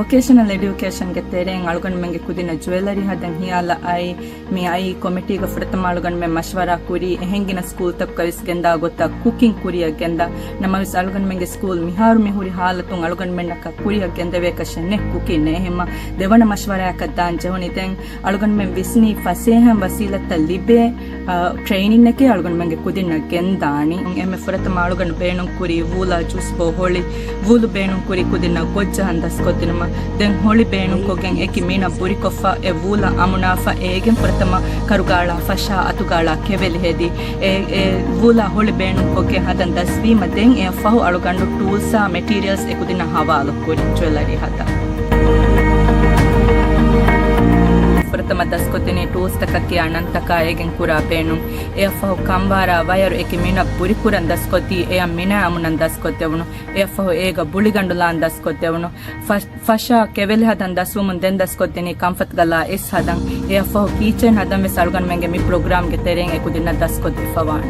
vocational ಎಡ್ಯುಕೇಷನ್ಗೆ ತೆರೆಂಗ್ ಅಳುಗಂಡು ಮೆಂಗೆ ಕುದಿನ jewellery ಹದಂಗ್ ಹಿಯಾಲ ಮಿ ಕಮಿಟಿಗೆ ಫ್ರತಮ ಅಳುಗಂಡು ಮೆ ಮಶ್ವರ ಕುರಿ ಹೆಂಗಿನ school ತಕ್ ಕಲಿಸ್ಗೆಂದ ಗೊತ್ತ ಕುಕಿಂಗ್ ಕುರಿಯಗೆಂದ ನಮ್ಮ ವಿಸ್ ಅಳುಗಂಡು ಮೆಂಗೆ ಸ್ಕೂಲ್ ಮಿಹಾರು ಮಿಹುರಿ ಹಾಲತು ಅಳುಗಂಡು ಮೆಂಡಕ ಕುರಿಯಗೆಂದ ವೇಕಶನ್ನೆ ಕುಕಿನೆ ಹೆಮ್ಮ ದೇವನ ಮಶ್ವರ ಯಾಕದ್ದಾನ್ ಜಹುನಿ ತೆಂಗ್ ಅಳುಗಂಡು ಮೆಂ ವಿಸ್ನಿ ಫಸೇಹಂ ವಸೀಲತ್ತ ಲಿಬೆ ಟ್ರೈನಿಂಗ್ ನಕೆ ಅಳುಗಂಡು ಮೆಂಗೆ ಕುದಿನ ಗೆಂದಾಣಿ ಎಮ್ಮೆ ಫ್ರತಮ ಅಳುಗಂಡು ಬೇಣು ಕುರಿ ವೂಲ ಜೂಸ್ಬೋ ಹೋಳಿ ವೂಲು ಬೇಣು ಕುರಿ ಕುದಿನ ಗೊಜ್ಜ ಹಂದಸ್ಕೊತ್ತಿನಮ ದೆನ್ ಹೋಳಿ ಬೇಣು ಕೊಗೆಂ ಎಕಿ ಮೀನ ಬುರಿಕೊಫ ಎ ವೂಲ ಅಮುನಾಫ ಏಗೆಂ ಪ್ರಥಮ ಕರುಗಾಳ ಫಶಾ ಅತುಗಾಳ ಕೆವೆಲಿ ಹೆದಿ ಎ ವೂಲ ಹೋಳಿ ಬೇಣು ಕೊಗೆ ಹದನ್ ದಸ್ವೀಮ ದೆನ್ ಎ ಫಹು ಅಳುಗಂಡು ಟೂಲ್ಸಾ ಮೆಟೀರಿಯಲ್ಸ್ ಎಕುದಿನ ಹವಾಲು ಕುರಿ ಜ್ಯುವೆಲರಿ ಹದ ಪ್ರಥಮ ದಸ್ಕೊತಿನಿ ಟೂಲ್ಸ್ ತಕಕ್ಕೆ ಅನಂತಕ ಏಗೆಂ ಕುರ ಬೇಣು ಎ ಫಹು ಕಂಬಾರ ವಯರು ಎಕಿ ಮೀನ ಬುರಿಕುರನ್ ದಸ್ಕೊತಿ ಎ ಮಿನ ಅಮುನನ್ ದಸ್ಕೊತೆವನು ಎ ಫಹು ಏಗ ಬುಳಿಗಂಡುಲಾನ್ ದಸ್ಕೊತೆವನು ಫಶಾ ಕೆವೆಲಿ ಹದನ್ ದಸ್ವುಮುನ್ then ದಸ್ಕೊತಿನಿ ಕಂಫತ್ Galla S ಹದನ್ A ಫಹು ಕೀಚೆನ್ ಹದನ್ ವೆಸ್ ಅಳುಗನ್ ಮೆಂಗೆ me ಪ್ರೋಗ್ರಾಮ್ಗೆ ತೆರೆಂ ಎಕುದಿನ ದಸ್ಕೊತಿ ಫವಾನ್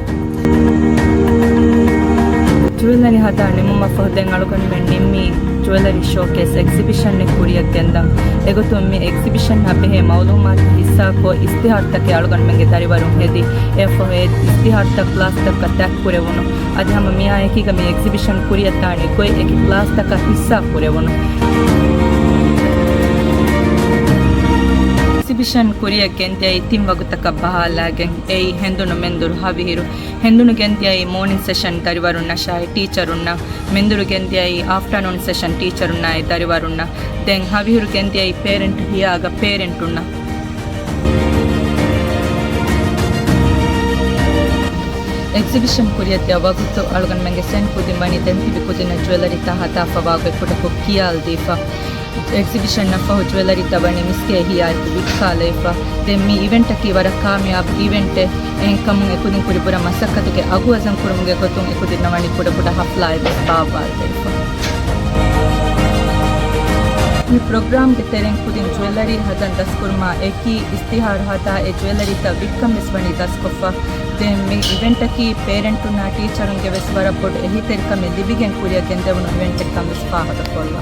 jewellery ಹದ ನಿಮ್ಮಮ್ಮ ಫಹದೆನ್ ಅಳುಗನ್ ಮೆಂ ನಿಮ್ಮಿ ಜ್ಯುವೆಲರಿ ಶೋಕೇಸ್ ಎಕ್ಸಿಬಿಷನ್ ನೆ ಕುರಿಯಗೆಂದ ಎಗೊತ್ತು ಮಿ ಎಕ್ಸಿಬಿಷನ್ ಹಬೆ ಮೌಲೂಮಾತ್ ಹಿಸ್ಸಾ ಕೋ ಇಸ್ತಿಹಾರ್ ತಕೆ ಅಳುಗನ್ ಮೆಂಗೆ ದರಿವರು ಹೆದಿ ಎಫ್ ಇಸ್ತಿಹಾರ್ ತಕ್ ಕ್ಲಾಸ್ ತಕ್ ಕತ್ತಾಕ್ ಕುರೆವನು ಅದ ಹಮ ಮಿಯಾ ಏಕಿಗ ಮಿ ಎಕ್ಸಿಬಿಷನ್ ಕುರಿಯತ್ತಾಣಿ ಕೊಯ್ ಏಕಿ ಕ್ಲಾಸ್ ತಕ ಹಿಸ್ಸಾ ಕುರೆವನು ಎಕ್ಸಿಬಿಷನ್ ಕುರಿಯ ಗೆಂತ್ಯ ಇತ್ತಿಂ ವಗುತಕ ಬಹಾಲಾಗೆ ಏಯ್ ಹೆಂದುನು ಮೆಂದುರು ಹವಿಹಿರು ಹೆಂದುನು ಗೆಂತ್ಯ ಈ ಮಾರ್ನಿಂಗ್ ಸೆಷನ್ ದರಿವರುಣ್ಣ ಶಾಯ್ ಟೀಚರುಣ್ಣ ಮೆಂದುರು ಗೆಂತ್ಯ ಈ ಆಫ್ಟರ್ನೂನ್ ಸೆಷನ್ ಟೀಚರುಣ್ಣ ದರಿವರುಣ್ಣ ದೆನ್ ಹವಿಹಿರು ಗೆಂತ್ಯ ಈ ಪೇರೆಂಟ್ ಹಿಯಾಗ ಪೇರೆಂಟ್ ಉಣ್ಣ ಎಕ್ಸಿಬಿಷನ್ ಕುರಿಯತ್ಯ ವಗುತ್ತು ಅಳುಗನ್ ಮೆಂಗೆ ಸೆನ್ ಕುದಿ ಮಣಿ ದೆಂತಿಬಿ ಕುದಿನ ಜ್ಯುವೆಲರಿ ತಾ ಹತಾಫವಾಗೆ ಕುಟಕು ಕಿಯಾಲ್ ದೀಫ ಎಕ್ಸಿಬಿಷನ್ ನ ಫಹು ಜ್ಯುವೆಲರಿ ತಬಣಿ ಮಿಸ್ಕೆ ಹಿಯಾಯ್ತು ವಿಕ್ಕಾಲೇಫ ದೆಮ್ಮಿ ಇವೆಂಟ್ ಕಿ ವರ ಕಾಮಯಾಬ್ ಇವೆಂಟ್ ಎನ್ ಕಮುಂ ಎಕುದಿನ್ ಕುರಿ ಪುರ ಮಸಕ್ಕತುಗೆ ಅಗುವಜಂ ಕುರುಮುಗೆ ಗೊತ್ತುಂ ಎಕುದಿನ್ ನವಣಿ ಪುಡ ಪುಡ ಹಫ್ಲಾಯ್ ಬಾಬಾಲ್ ದೇಫ ಈ ಪ್ರೋಗ್ರಾಮ್ ಗೆ ತೆರೆಂ ಕುದಿನ್ ಜ್ಯುವೆಲರಿ ಹದನ್ ದಸ್ಕುರ್ಮಾ ಎಕಿ ಇಸ್ತಿಹಾರ್ ಹತ ಎ ಜ್ಯುವೆಲರಿ ತ ವಿಕ್ಕಂ ಮಿಸ್ವಣಿ ದಸ್ಕೊಫ ದೆಮ್ಮಿ ಇವೆಂಟ್ ಕಿ ಪೇರೆಂಟ್ ನ ಟೀಚರುಂಗೆ ವೆಸ್ವರ ಪುಡ್ ಎಹಿ ತೆರ್ಕಮೆ ಲಿಬಿಗೆನ್ ಕುರಿಯ ಗೆಂದೆವನು ಇವೆಂಟ್ ಕಮಿಸ್ ಪಾಹದ ಕೊಲ್ವ